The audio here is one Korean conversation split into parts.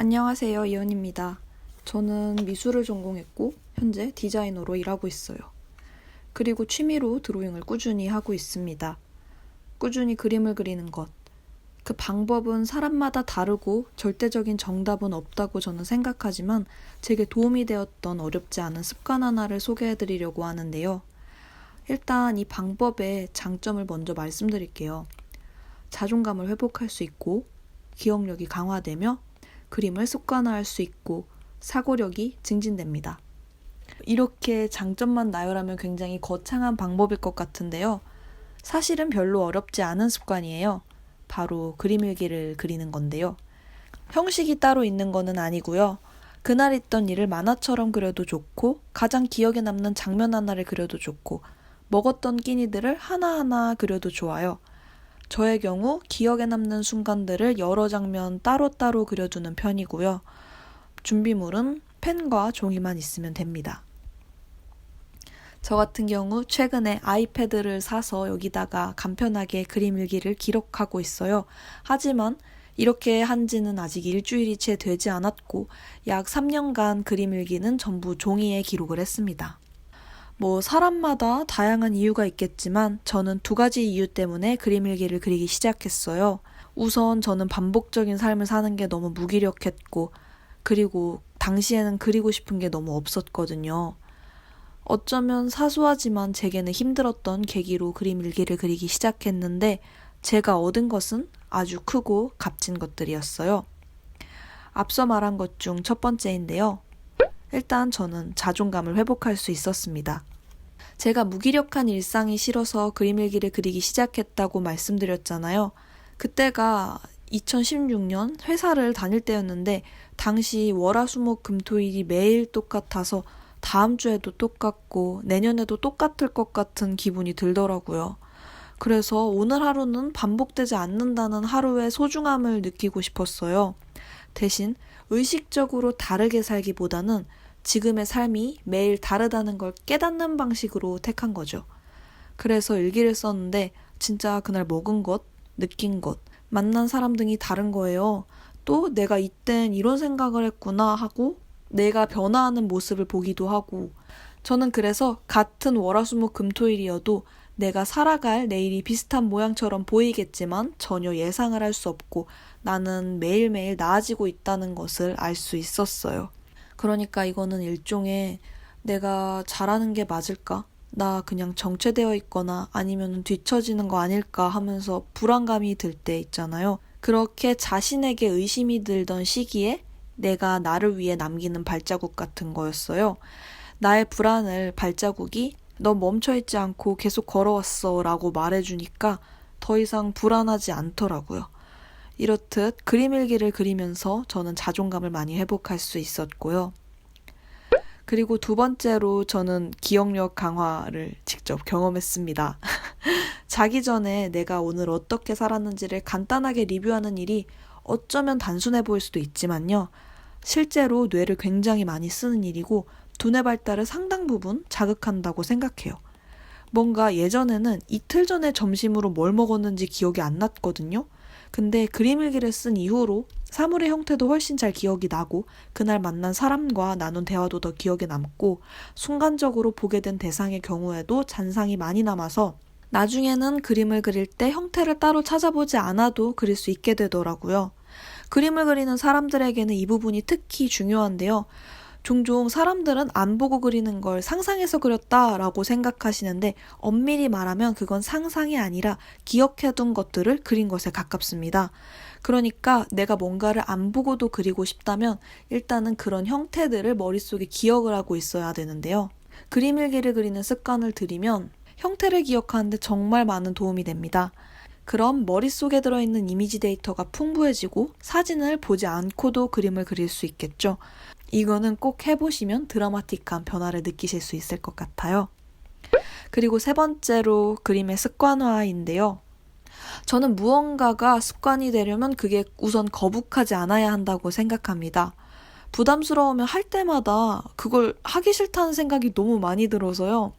안녕하세요, 이은입니다. 저는 미술을 전공했고 현재 디자이너로 일하고 있어요. 그리고 취미로 드로잉을 꾸준히 하고 있습니다. 꾸준히 그림을 그리는 것. 그 방법은 사람마다 다르고 절대적인 정답은 없다고 저는 생각하지만 제게 도움이 되었던 어렵지 않은 습관 하나를 소개해드리려고 하는데요. 일단 이 방법의 장점을 먼저 말씀드릴게요. 자존감을 회복할 수 있고 기억력이 강화되며 그림을 습관화할 수 있고 사고력이 증진됩니다. 이렇게 장점만 나열하면 굉장히 거창한 방법일 것 같은데요. 사실은 별로 어렵지 않은 습관이에요. 바로 그림 일기를 그리는 건데요. 형식이 따로 있는 거는 아니고요. 그날 있던 일을 만화처럼 그려도 좋고 가장 기억에 남는 장면 하나를 그려도 좋고 먹었던 끼니들을 하나하나 그려도 좋아요. 저의 경우 기억에 남는 순간들을 여러 장면 따로따로 그려두는 편이고요. 준비물은 펜과 종이만 있으면 됩니다. 저 같은 경우 최근에 아이패드를 사서 여기다가 간편하게 그림 일기를 기록하고 있어요. 하지만 이렇게 한 지는 아직 일주일이 채 되지 않았고 약 3년간 그림 일기는 전부 종이에 기록을 했습니다. 사람마다 다양한 이유가 있겠지만 저는 2가지 이유 때문에 그림 일기를 그리기 시작했어요. 우선 저는 반복적인 삶을 사는 게 너무 무기력했고 그리고 당시에는 그리고 싶은 게 너무 없었거든요. 어쩌면 사소하지만 제게는 힘들었던 계기로 그림 일기를 그리기 시작했는데 제가 얻은 것은 아주 크고 값진 것들이었어요. 앞서 말한 것 중 첫 번째인데요. 일단 저는 자존감을 회복할 수 있었습니다. 제가 무기력한 일상이 싫어서 그림 일기를 그리기 시작했다고 말씀드렸잖아요. 그때가 2016년 회사를 다닐 때였는데 당시 월화수목금토일이 매일 똑같아서 다음 주에도 똑같고 내년에도 똑같을 것 같은 기분이 들더라고요. 그래서 오늘 하루는 반복되지 않는다는 하루의 소중함을 느끼고 싶었어요. 대신 의식적으로 다르게 살기보다는 지금의 삶이 매일 다르다는 걸 깨닫는 방식으로 택한 거죠. 그래서 일기를 썼는데 진짜 그날 먹은 것, 느낀 것, 만난 사람 등이 다른 거예요. 또 내가 이땐 이런 생각을 했구나 하고 내가 변화하는 모습을 보기도 하고 저는 그래서 같은 월화수목금토일이어도 내가 살아갈 내일이 비슷한 모양처럼 보이겠지만 전혀 예상을 할 수 없고 나는 매일매일 나아지고 있다는 것을 알 수 있었어요. 그러니까 이거는 일종의 내가 잘하는 게 맞을까? 나 그냥 정체되어 있거나 아니면 뒤처지는 거 아닐까 하면서 불안감이 들 때 있잖아요. 그렇게 자신에게 의심이 들던 시기에 내가 나를 위해 남기는 발자국 같은 거였어요. 나의 불안을 발자국이 너 멈춰있지 않고 계속 걸어왔어 라고 말해주니까 더 이상 불안하지 않더라고요. 이렇듯 그림 일기를 그리면서 저는 자존감을 많이 회복할 수 있었고요. 그리고 2번째로 저는 기억력 강화를 직접 경험했습니다. 자기 전에 내가 오늘 어떻게 살았는지를 간단하게 리뷰하는 일이 어쩌면 단순해 보일 수도 있지만요. 실제로 뇌를 굉장히 많이 쓰는 일이고 두뇌 발달을 상당 부분 자극한다고 생각해요. 뭔가 예전에는 이틀 전에 점심으로 뭘 먹었는지 기억이 안 났거든요. 근데 그림 일기를 쓴 이후로 사물의 형태도 훨씬 잘 기억이 나고 그날 만난 사람과 나눈 대화도 더 기억에 남고 순간적으로 보게 된 대상의 경우에도 잔상이 많이 남아서 나중에는 그림을 그릴 때 형태를 따로 찾아보지 않아도 그릴 수 있게 되더라고요. 그림을 그리는 사람들에게는 이 부분이 특히 중요한데요. 종종 사람들은 안 보고 그리는 걸 상상해서 그렸다라고 생각하시는데 엄밀히 말하면 그건 상상이 아니라 기억해둔 것들을 그린 것에 가깝습니다. 그러니까 내가 뭔가를 안 보고도 그리고 싶다면 일단은 그런 형태들을 머릿속에 기억을 하고 있어야 되는데요. 그림 일기를 그리는 습관을 들이면 형태를 기억하는데 정말 많은 도움이 됩니다. 그럼 머릿속에 들어있는 이미지 데이터가 풍부해지고 사진을 보지 않고도 그림을 그릴 수 있겠죠. 이거는 꼭 해보시면 드라마틱한 변화를 느끼실 수 있을 것 같아요. 그리고 3번째로 그림의 습관화인데요. 저는 무언가가 습관이 되려면 그게 우선 거북하지 않아야 한다고 생각합니다. 부담스러우면 할 때마다 그걸 하기 싫다는 생각이 너무 많이 들어서요.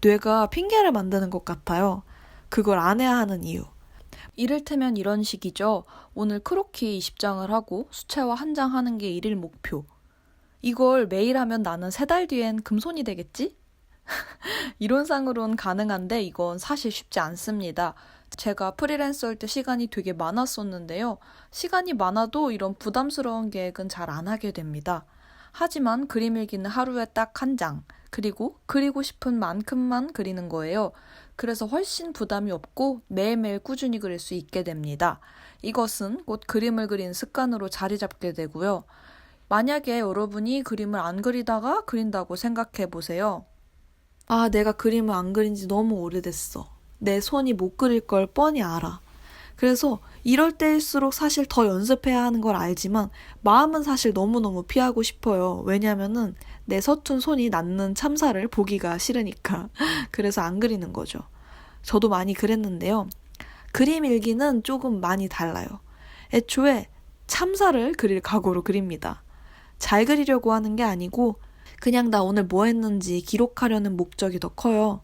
뇌가 핑계를 만드는 것 같아요. 그걸 안 해야 하는 이유. 이를테면 이런 식이죠. 오늘 크로키 20장을 하고 수채화 1장 하는 게 일일 목표. 이걸 매일 하면 나는 3달 뒤엔 금손이 되겠지? 이론상으론 가능한데 이건 사실 쉽지 않습니다. 제가 프리랜서 할 때 시간이 되게 많았었는데요. 시간이 많아도 이런 부담스러운 계획은 잘 안 하게 됩니다. 하지만 그림 일기는 하루에 딱 1장, 그리고 그리고 싶은 만큼만 그리는 거예요. 그래서 훨씬 부담이 없고 매일매일 꾸준히 그릴 수 있게 됩니다. 이것은 곧 그림을 그리는 습관으로 자리 잡게 되고요. 만약에 여러분이 그림을 안 그리다가 그린다고 생각해 보세요. 아, 내가 그림을 안 그린 지 너무 오래됐어. 내 손이 못 그릴 걸 뻔히 알아. 그래서 이럴 때일수록 사실 더 연습해야 하는 걸 알지만 마음은 사실 너무너무 피하고 싶어요. 왜냐면은 내 서툰 손이 낳는 참사를 보기가 싫으니까. 그래서 안 그리는 거죠. 저도 많이 그랬는데요. 그림 일기는 조금 많이 달라요. 애초에 참사를 그릴 각오로 그립니다. 잘 그리려고 하는 게 아니고 그냥 나 오늘 뭐 했는지 기록하려는 목적이 더 커요.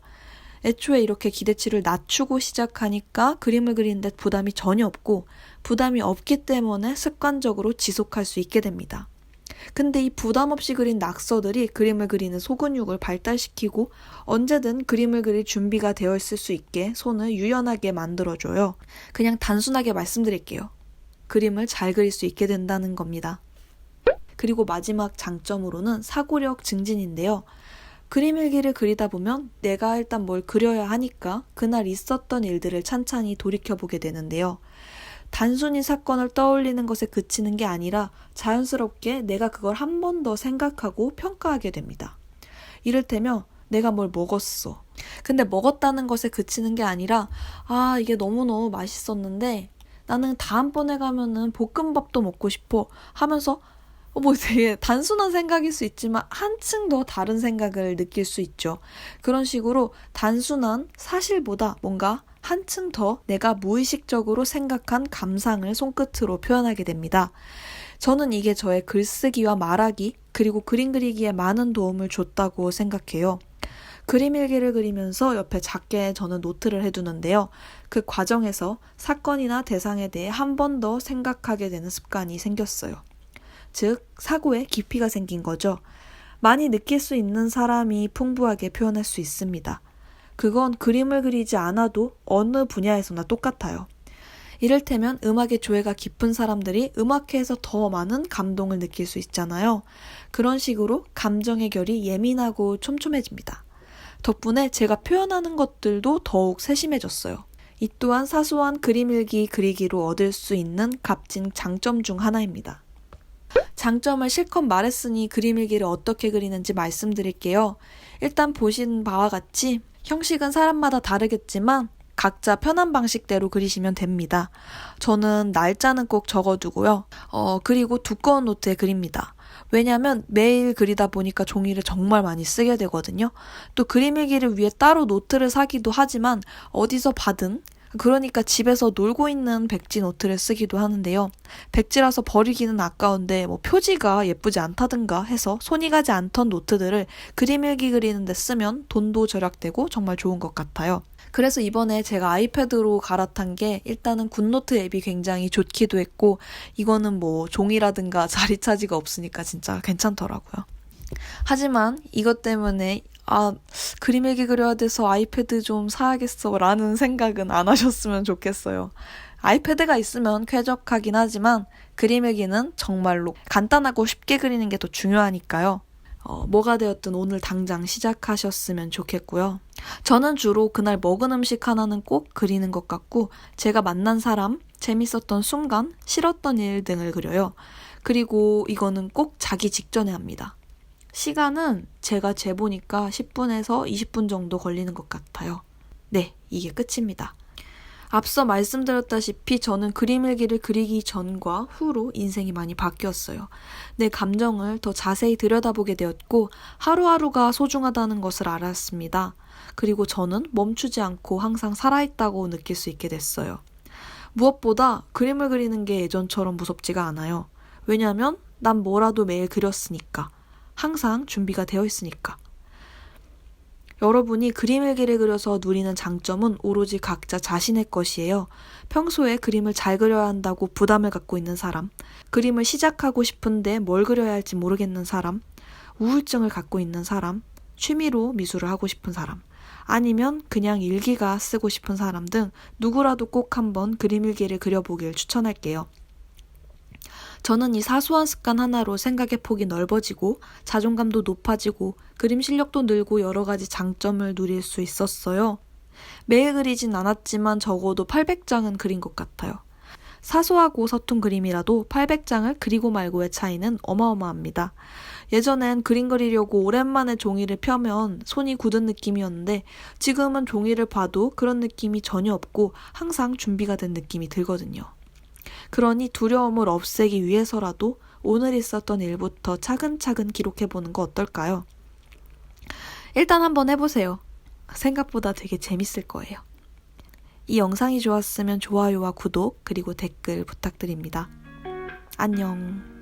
애초에 이렇게 기대치를 낮추고 시작하니까 그림을 그리는데 부담이 전혀 없고 부담이 없기 때문에 습관적으로 지속할 수 있게 됩니다. 근데 이 부담 없이 그린 낙서들이 그림을 그리는 소근육을 발달시키고 언제든 그림을 그릴 준비가 되어 있을 수 있게 손을 유연하게 만들어줘요. 그냥 단순하게 말씀드릴게요. 그림을 잘 그릴 수 있게 된다는 겁니다. 그리고 마지막 장점으로는 사고력 증진인데요. 그림 일기를 그리다 보면 내가 일단 뭘 그려야 하니까 그날 있었던 일들을 찬찬히 돌이켜보게 되는데요. 단순히 사건을 떠올리는 것에 그치는 게 아니라 자연스럽게 내가 그걸 한 번 더 생각하고 평가하게 됩니다. 이를테면 내가 뭘 먹었어. 근데 먹었다는 것에 그치는 게 아니라 아, 이게 너무너무 맛있었는데 나는 다음번에 가면은 볶음밥도 먹고 싶어 하면서 뭐 되게 단순한 생각일 수 있지만 한층 더 다른 생각을 느낄 수 있죠. 그런 식으로 단순한 사실보다 뭔가 한층 더 내가 무의식적으로 생각한 감상을 손끝으로 표현하게 됩니다. 저는 이게 저의 글쓰기와 말하기 그리고 그림 그리기에 많은 도움을 줬다고 생각해요. 그림 일기를 그리면서 옆에 작게 저는 노트를 해두는데요. 그 과정에서 사건이나 대상에 대해 한 번 더 생각하게 되는 습관이 생겼어요. 즉, 사고에 깊이가 생긴 거죠. 많이 느낄 수 있는 사람이 풍부하게 표현할 수 있습니다. 그건 그림을 그리지 않아도 어느 분야에서나 똑같아요. 이를테면 음악의 조예가 깊은 사람들이 음악회에서 더 많은 감동을 느낄 수 있잖아요. 그런 식으로 감정의 결이 예민하고 촘촘해집니다. 덕분에 제가 표현하는 것들도 더욱 세심해졌어요. 이 또한 사소한 그림 일기 그리기로 얻을 수 있는 값진 장점 중 하나입니다. 장점을 실컷 말했으니 그림 일기를 어떻게 그리는지 말씀드릴게요. 일단 보신 바와 같이 형식은 사람마다 다르겠지만 각자 편한 방식대로 그리시면 됩니다. 저는 날짜는 꼭 적어두고요. 그리고 두꺼운 노트에 그립니다. 왜냐면 매일 그리다 보니까 종이를 정말 많이 쓰게 되거든요. 또 그림 일기를 위해 따로 노트를 사기도 하지만 어디서 받은 그러니까 집에서 놀고 있는 백지 노트를 쓰기도 하는데요. 백지라서 버리기는 아까운데 표지가 예쁘지 않다든가 해서 손이 가지 않던 노트들을 그림 일기 그리는 데 쓰면 돈도 절약되고 정말 좋은 것 같아요. 그래서 이번에 제가 아이패드로 갈아탄 게 일단은 굿노트 앱이 굉장히 좋기도 했고 이거는 종이라든가 자리 차지가 없으니까 진짜 괜찮더라고요. 하지만 이것 때문에 그림 일기 그려야 돼서 아이패드 좀 사야겠어 라는 생각은 안 하셨으면 좋겠어요. 아이패드가 있으면 쾌적하긴 하지만 그림 일기는 정말로 간단하고 쉽게 그리는 게 더 중요하니까요. 뭐가 되었든 오늘 당장 시작하셨으면 좋겠고요. 저는 주로 그날 먹은 음식 하나는 꼭 그리는 것 같고 제가 만난 사람, 재밌었던 순간, 싫었던 일 등을 그려요. 그리고 이거는 꼭 자기 직전에 합니다. 시간은 제가 재보니까 10분에서 20분 정도 걸리는 것 같아요. 네, 이게 끝입니다. 앞서 말씀드렸다시피 저는 그림 일기를 그리기 전과 후로 인생이 많이 바뀌었어요. 내 감정을 더 자세히 들여다보게 되었고 하루하루가 소중하다는 것을 알았습니다. 그리고 저는 멈추지 않고 항상 살아있다고 느낄 수 있게 됐어요. 무엇보다 그림을 그리는 게 예전처럼 무섭지가 않아요. 왜냐하면 난 뭐라도 매일 그렸으니까. 항상 준비가 되어 있으니까. 여러분이 그림 일기를 그려서 누리는 장점은 오로지 각자 자신의 것이에요. 평소에 그림을 잘 그려야 한다고 부담을 갖고 있는 사람, 그림을 시작하고 싶은데 뭘 그려야 할지 모르겠는 사람, 우울증을 갖고 있는 사람, 취미로 미술을 하고 싶은 사람, 아니면 그냥 일기가 쓰고 싶은 사람 등 누구라도 꼭 한번 그림 일기를 그려보길 추천할게요. 저는 이 사소한 습관 하나로 생각의 폭이 넓어지고 자존감도 높아지고 그림 실력도 늘고 여러 가지 장점을 누릴 수 있었어요. 매일 그리진 않았지만 적어도 800장은 그린 것 같아요. 사소하고 서툰 그림이라도 800장을 그리고 말고의 차이는 어마어마합니다. 예전엔 그림 그리려고 오랜만에 종이를 펴면 손이 굳은 느낌이었는데 지금은 종이를 봐도 그런 느낌이 전혀 없고 항상 준비가 된 느낌이 들거든요. 그러니 두려움을 없애기 위해서라도 오늘 있었던 일부터 차근차근 기록해보는 거 어떨까요? 일단 한번 해보세요. 생각보다 되게 재밌을 거예요. 이 영상이 좋았으면 좋아요와 구독 그리고 댓글 부탁드립니다. 안녕.